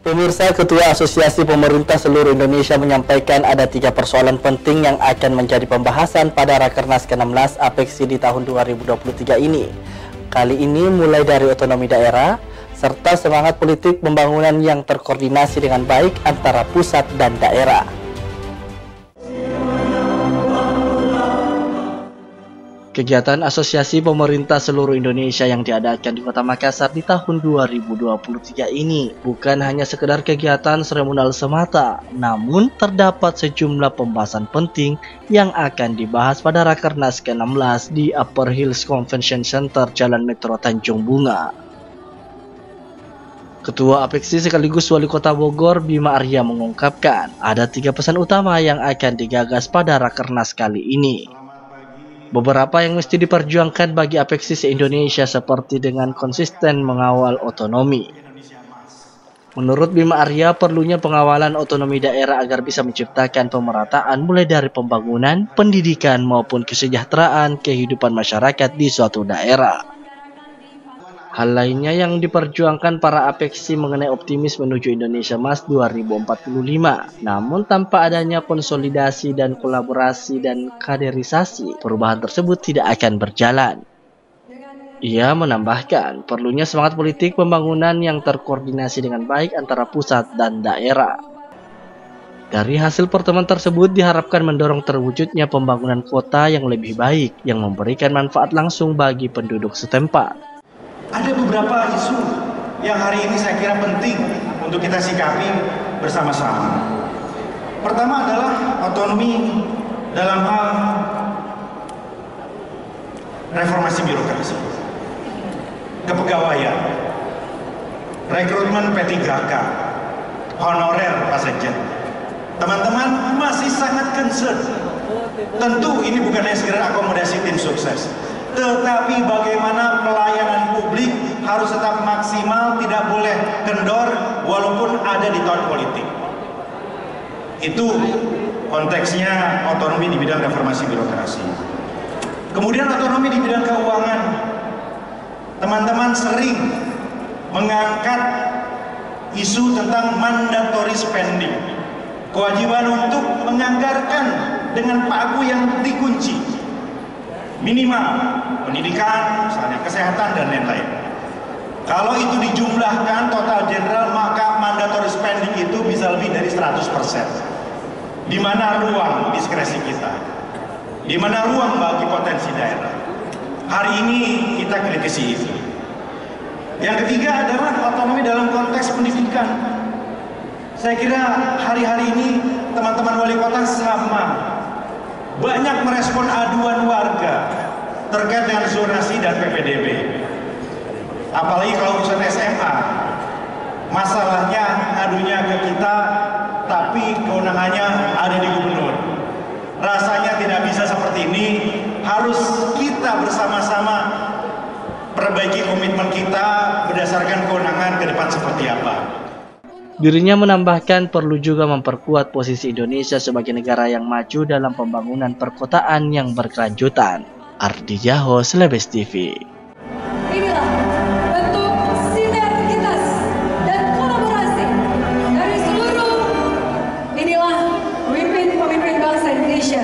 Pemirsa, Ketua Asosiasi Pemerintah Seluruh Indonesia menyampaikan ada 3 persoalan penting yang akan menjadi pembahasan pada Rakernas ke-16 APEKSI di tahun 2023 ini. Kali ini mulai dari otonomi daerah, serta semangat politik pembangunan yang terkoordinasi dengan baik antara pusat dan daerah. Kegiatan Asosiasi Pemerintah Seluruh Indonesia yang diadakan di Kota Makassar di tahun 2023 ini bukan hanya sekedar kegiatan seremonial semata, namun terdapat sejumlah pembahasan penting yang akan dibahas pada Rakernas ke-16 di Upper Hills Convention Center Jalan Metro Tanjung Bunga. Ketua APEKSI sekaligus Wali Kota Bogor, Bima Arya, mengungkapkan ada 3 pesan utama yang akan digagas pada Rakernas kali ini. Beberapa yang mesti diperjuangkan bagi APEKSI se-Indonesia seperti dengan konsisten mengawal otonomi. Menurut Bima Arya, perlunya pengawalan otonomi daerah agar bisa menciptakan pemerataan mulai dari pembangunan, pendidikan maupun kesejahteraan kehidupan masyarakat di suatu daerah. Hal lainnya yang diperjuangkan para APEKSI mengenai optimis menuju Indonesia Emas 2045. Namun tanpa adanya konsolidasi dan kolaborasi dan kaderisasi, perubahan tersebut tidak akan berjalan. Ia menambahkan perlunya semangat politik pembangunan yang terkoordinasi dengan baik antara pusat dan daerah. Dari hasil pertemuan tersebut diharapkan mendorong terwujudnya pembangunan kota yang lebih baik yang memberikan manfaat langsung bagi penduduk setempat. Ada beberapa isu yang hari ini saya kira penting untuk kita sikapi bersama-sama. Pertama adalah otonomi dalam hal reformasi birokrasi, kepegawaian, rekrutmen P3K, honorer Pak Sekjen. Teman-teman masih sangat concern. Tentu ini bukan hanya sekedar akomodasi tim sukses, tetapi bagaimana pelayanan publik harus tetap maksimal, tidak boleh kendor walaupun ada di tahun politik. Itu konteksnya otonomi di bidang reformasi birokrasi. Kemudian otonomi di bidang keuangan. Teman-teman sering mengangkat isu tentang mandatory spending, kewajiban untuk menganggarkan dengan pagu yang dikunci, minimal pendidikan, misalnya kesehatan dan lain-lain. Kalau itu dijumlahkan total general, maka mandatory spending itu bisa lebih dari 100%. Di mana ruang diskresi kita? Di mana ruang bagi potensi daerah? Hari ini kita kritisi itu. Yang ketiga adalah otonomi dalam konteks pendidikan. Saya kira hari-hari ini teman-teman wali kota sama banyak merespon aduan warga terkait dengan zonasi dan PPDB. Apalagi kalau urusan SMA, masalahnya adunya ke kita, tapi kewenangannya ada di gubernur. Rasanya tidak bisa seperti ini, harus kita bersama-sama perbaiki komitmen kita berdasarkan kewenangan ke depan seperti apa. Dirinya menambahkan perlu juga memperkuat posisi Indonesia sebagai negara yang maju dalam pembangunan perkotaan yang berkelanjutan. Ardi Jaho, Celebes TV. Inilah bentuk sinergitas dan kolaborasi dari seluruh pemimpin bangsa Indonesia.